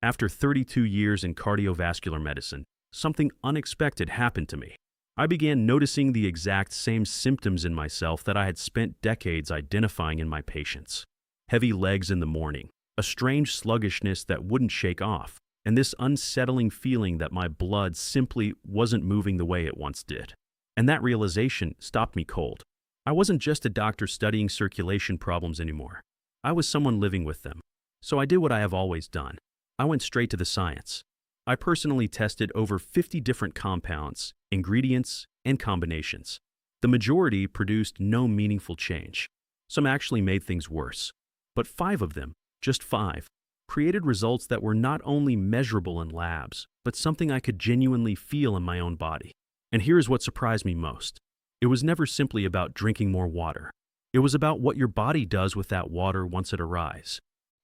After 32 years in cardiovascular medicine, something unexpected happened to me. I began noticing the exact same symptoms in myself that I had spent decades identifying in my patients. Heavy legs in the morning, a strange sluggishness that wouldn't shake off, and this unsettling feeling that my blood simply wasn't moving the way it once did. And that realization stopped me cold. I wasn't just a doctor studying circulation problems anymore. I was someone living with them. So I did what I have always done. I went straight to the science. I personally tested over 50 different compounds, ingredients, and combinations. The majority produced no meaningful change. Some actually made things worse. But 5 of them, just 5, created results that were not only measurable in labs, but something I could genuinely feel in my own body. And here's what surprised me most. It was never simply about drinking more water. It was about what your body does with that water once it arrives.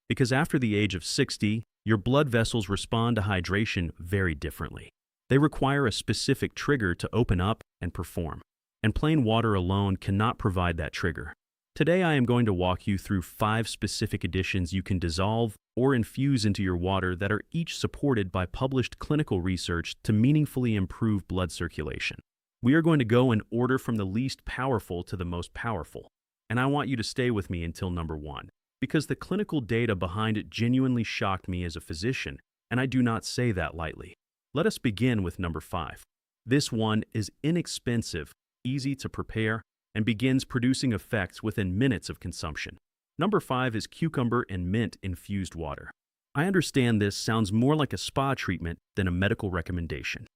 Because after the age of 60, your blood vessels respond to hydration very differently. They require a specific trigger to open up and perform. And plain water alone cannot provide that trigger. Today I am going to walk you through 5 specific additions you can dissolve or infuse into your water that are each supported by published clinical research to meaningfully improve blood circulation. We are going to go in order from the least powerful to the most powerful. And I want you to stay with me until number 1. Because the clinical data behind it genuinely shocked me as a physician, and I do not say that lightly. Let us begin with number 5. This one is inexpensive, easy to prepare, and begins producing effects within minutes of consumption. Number 5 is cucumber and mint infused water. I understand this sounds more like a spa treatment than a medical recommendation.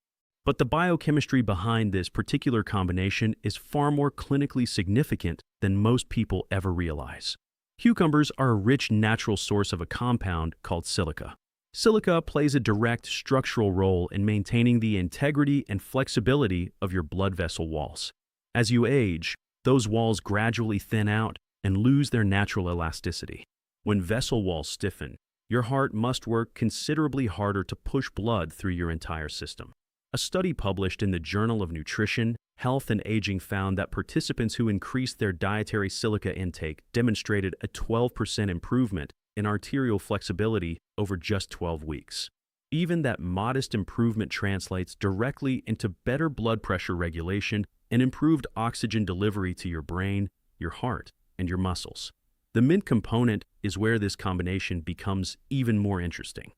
But the biochemistry behind this particular combination is far more clinically significant than most people ever realize. Cucumbers are a rich natural source of a compound called silica. Silica plays a direct structural role in maintaining the integrity and flexibility of your blood vessel walls. As you age, those walls gradually thin out and lose their natural elasticity. When vessel walls stiffen, your heart must work considerably harder to push blood through your entire system. A study published in the Journal of Nutrition, Health and Aging found that participants who increased their dietary silica intake demonstrated a 12% improvement in arterial flexibility over just 12 weeks. Even that modest improvement translates directly into better blood pressure regulation and improved oxygen delivery to your brain, your heart, and your muscles. The mint component is where this combination becomes even more interesting.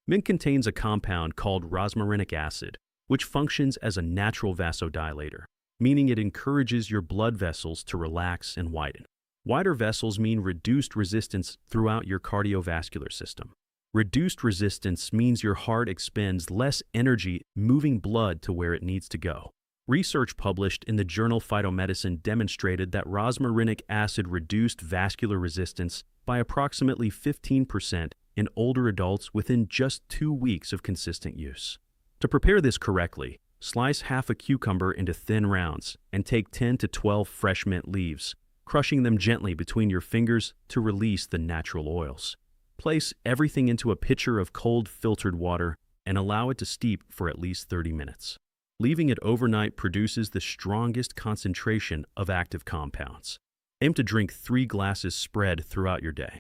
Mint contains a compound called rosmarinic acid, which functions as a natural vasodilator, meaning it encourages your blood vessels to relax and widen. Wider vessels mean reduced resistance throughout your cardiovascular system. Reduced resistance means your heart expends less energy moving blood to where it needs to go. Research published in the journal Phytomedicine demonstrated that rosmarinic acid reduced vascular resistance by approximately 15% in older adults within just 2 weeks of consistent use. To prepare this correctly, slice half a cucumber into thin rounds and take 10 to 12 fresh mint leaves, crushing them gently between your fingers to release the natural oils. Place everything into a pitcher of cold filtered water and allow it to steep for at least 30 minutes. Leaving it overnight produces the strongest concentration of active compounds. Aim to drink 3 glasses spread throughout your day.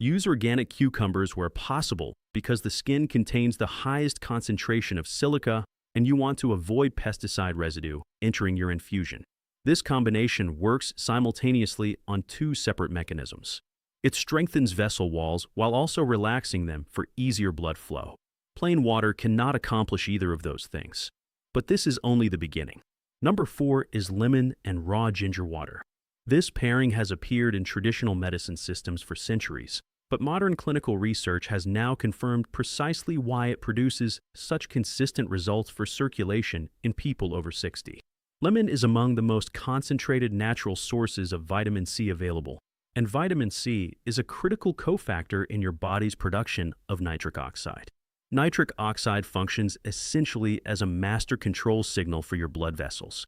Use organic cucumbers where possible because the skin contains the highest concentration of silica and you want to avoid pesticide residue entering your infusion. This combination works simultaneously on 2 separate mechanisms. It strengthens vessel walls while also relaxing them for easier blood flow. Plain water cannot accomplish either of those things. But this is only the beginning. Number 4 is lemon and raw ginger water. This pairing has appeared in traditional medicine systems for centuries, but modern clinical research has now confirmed precisely why it produces such consistent results for circulation in people over 60. Lemon is among the most concentrated natural sources of vitamin C available, and vitamin C is a critical cofactor in your body's production of nitric oxide. Nitric oxide functions essentially as a master control signal for your blood vessels.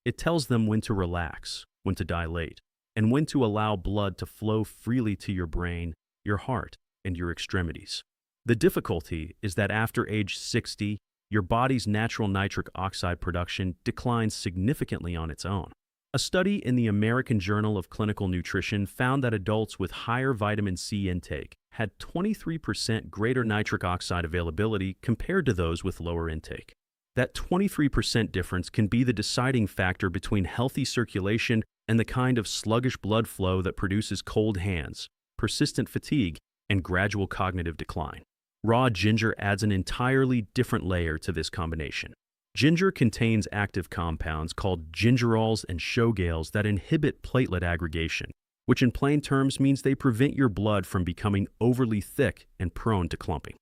It tells them when to relax, when to dilate, and when to allow blood to flow freely to your brain, your heart, and your extremities. The difficulty is that after age 60, your body's natural nitric oxide production declines significantly on its own. A study in the American Journal of Clinical Nutrition found that adults with higher vitamin C intake had 23% greater nitric oxide availability compared to those with lower intake. That 23% difference can be the deciding factor between healthy circulation and the kind of sluggish blood flow that produces cold hands, persistent fatigue, and gradual cognitive decline. Raw ginger adds an entirely different layer to this combination. Ginger contains active compounds called gingerols and showgales that inhibit platelet aggregation, which in plain terms means they prevent your blood from becoming overly thick and prone to clumping.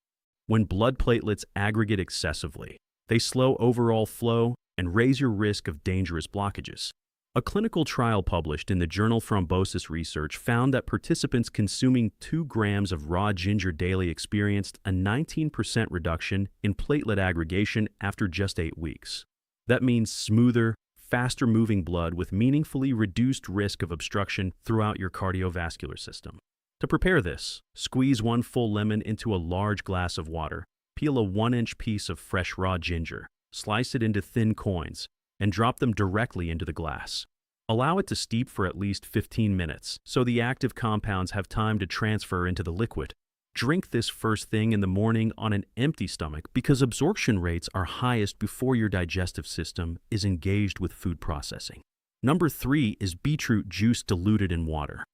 When blood platelets aggregate excessively, they slow overall flow and raise your risk of dangerous blockages. A clinical trial published in the journal Thrombosis Research found that participants consuming 2 grams of raw ginger daily experienced a 19% reduction in platelet aggregation after just 8 weeks. That means smoother, faster-moving blood with meaningfully reduced risk of obstruction throughout your cardiovascular system. To prepare this, squeeze 1 full lemon into a large glass of water, peel a 1-inch piece of fresh raw ginger, slice it into thin coins, and drop them directly into the glass. Allow it to steep for at least 15 minutes so the active compounds have time to transfer into the liquid. Drink this first thing in the morning on an empty stomach because absorption rates are highest before your digestive system is engaged with food processing. Number 3 is beetroot juice diluted in water.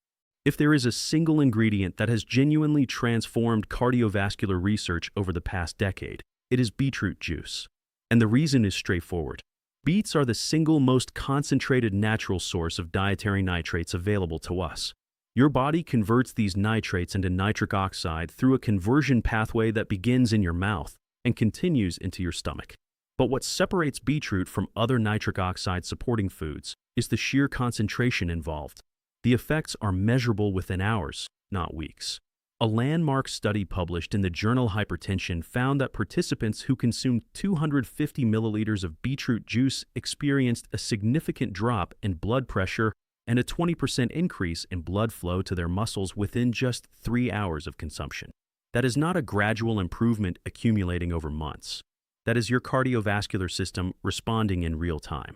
If there is a single ingredient that has genuinely transformed cardiovascular research over the past decade, it is beetroot juice. And the reason is straightforward. Beets are the single most concentrated natural source of dietary nitrates available to us. Your body converts these nitrates into nitric oxide through a conversion pathway that begins in your mouth and continues into your stomach. But what separates beetroot from other nitric oxide supporting foods is the sheer concentration involved. The effects are measurable within hours, not weeks. A landmark study published in the journal Hypertension found that participants who consumed 250 milliliters of beetroot juice experienced a significant drop in blood pressure and a 20% increase in blood flow to their muscles within just 3 hours of consumption. That is not a gradual improvement accumulating over months. That is your cardiovascular system responding in real time.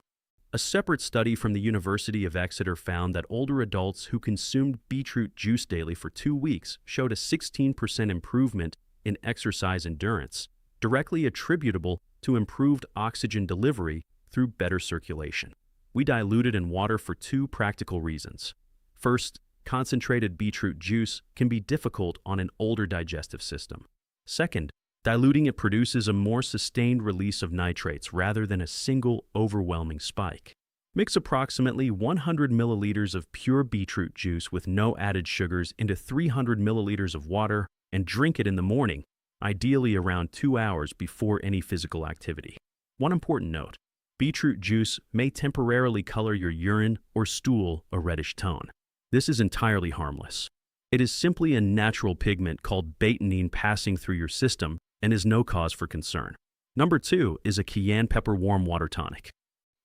A separate study from the University of Exeter found that older adults who consumed beetroot juice daily for 2 weeks showed a 16% improvement in exercise endurance, directly attributable to improved oxygen delivery through better circulation. We diluted in water for 2 practical reasons. First, concentrated beetroot juice can be difficult on an older digestive system. Second, diluting it produces a more sustained release of nitrates rather than a single overwhelming spike. Mix approximately 100 milliliters of pure beetroot juice with no added sugars into 300 milliliters of water and drink it in the morning, ideally around 2 hours before any physical activity. One important note: beetroot juice may temporarily color your urine or stool a reddish tone. This is entirely harmless. It is simply a natural pigment called betaine passing through your system and is no cause for concern. Number 2 is a cayenne pepper warm water tonic.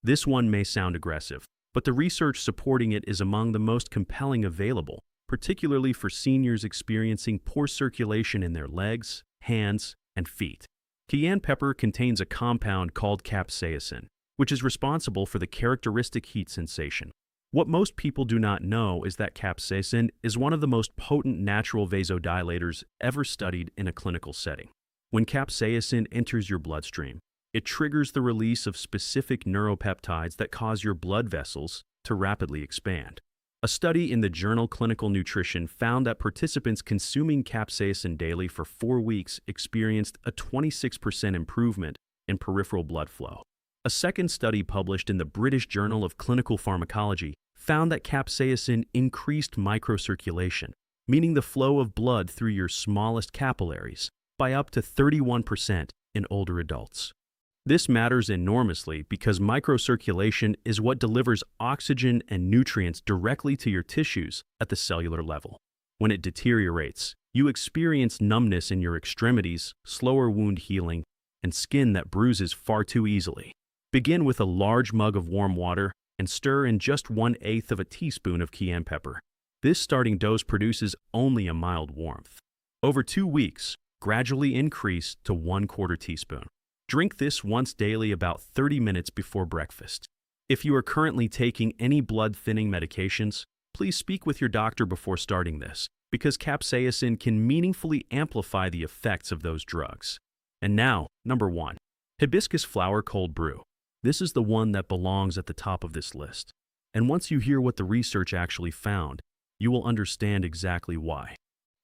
This one may sound aggressive, but the research supporting it is among the most compelling available, particularly for seniors experiencing poor circulation in their legs, hands, and feet. Cayenne pepper contains a compound called capsaicin, which is responsible for the characteristic heat sensation. What most people do not know is that capsaicin is one of the most potent natural vasodilators ever studied in a clinical setting. When capsaicin enters your bloodstream, it triggers the release of specific neuropeptides that cause your blood vessels to rapidly expand. A study in the journal Clinical Nutrition found that participants consuming capsaicin daily for 4 weeks experienced a 26% improvement in peripheral blood flow. A second study published in the British Journal of Clinical Pharmacology found that capsaicin increased microcirculation, meaning the flow of blood through your smallest capillaries, by up to 31% in older adults. This matters enormously because microcirculation is what delivers oxygen and nutrients directly to your tissues at the cellular level. When it deteriorates, you experience numbness in your extremities, slower wound healing, and skin that bruises far too easily. Begin with a large mug of warm water and stir in just 1/8 of a teaspoon of cayenne pepper. This starting dose produces only a mild warmth. Over 2 weeks, gradually increase to 1/4 teaspoon. Drink this once daily about 30 minutes before breakfast. If you are currently taking any blood-thinning medications, please speak with your doctor before starting this, because capsaicin can meaningfully amplify the effects of those drugs. And now, number 1. Hibiscus flower cold brew. This is the one that belongs at the top of this list. And once you hear what the research actually found, you will understand exactly why.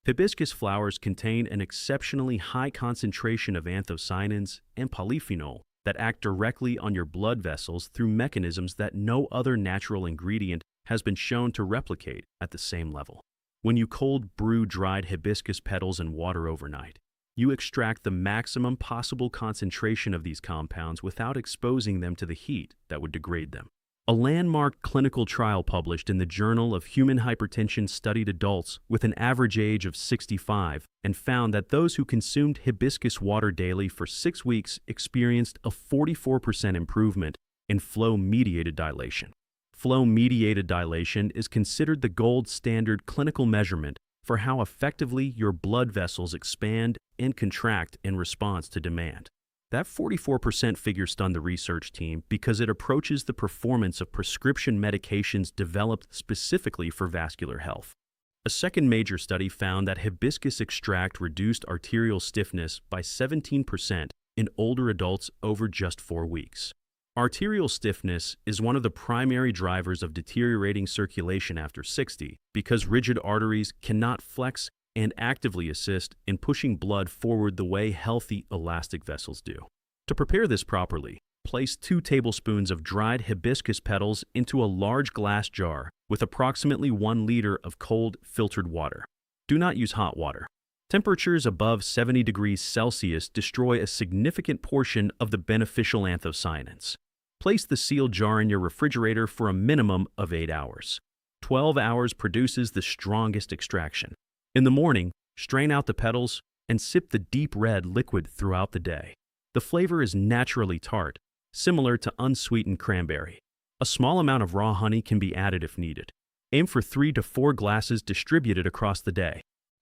Hibiscus flowers contain an exceptionally high concentration of anthocyanins and polyphenol that act directly on your blood vessels through mechanisms that no other natural ingredient has been shown to replicate at the same level. When you cold brew dried hibiscus petals in water overnight, you extract the maximum possible concentration of these compounds without exposing them to the heat that would degrade them. A landmark clinical trial published in the Journal of Human Hypertension studied adults with an average age of 65 and found that those who consumed hibiscus water daily for 6 weeks experienced a 44% improvement in flow-mediated dilation. Flow-mediated dilation is considered the gold standard clinical measurement for how effectively your blood vessels expand and contract in response to demand. That 44% figure stunned the research team because it approaches the performance of prescription medications developed specifically for vascular health. A second major study found that hibiscus extract reduced arterial stiffness by 17% in older adults over just 4 weeks. Arterial stiffness is one of the primary drivers of deteriorating circulation after 60 because rigid arteries cannot flex and actively assist in pushing blood forward the way healthy elastic vessels do. To prepare this properly, place 2 tablespoons of dried hibiscus petals into a large glass jar with approximately 1 liter of cold filtered water. Do not use hot water. Temperatures above 70 degrees Celsius destroy a significant portion of the beneficial anthocyanins. Place the sealed jar in your refrigerator for a minimum of 8 hours. 12 hours produces the strongest extraction. In the morning, strain out the petals and sip the deep red liquid throughout the day. The flavor is naturally tart, similar to unsweetened cranberry. A small amount of raw honey can be added if needed. Aim for 3 to 4 glasses distributed across the day.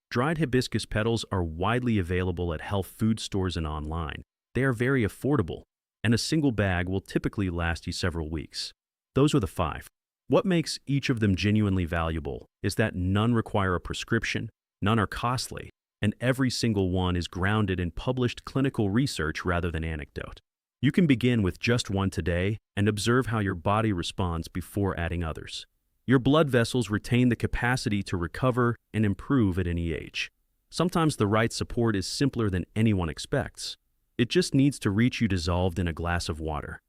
Dried hibiscus petals are widely available at health food stores and online. They are very affordable, and a single bag will typically last you several weeks. Those are the 5. What makes each of them genuinely valuable is that none require a prescription, none are costly, and every single one is grounded in published clinical research rather than anecdote. You can begin with just one today and observe how your body responds before adding others. Your blood vessels retain the capacity to recover and improve at any age. Sometimes the right support is simpler than anyone expects. It just needs to reach you dissolved in a glass of water.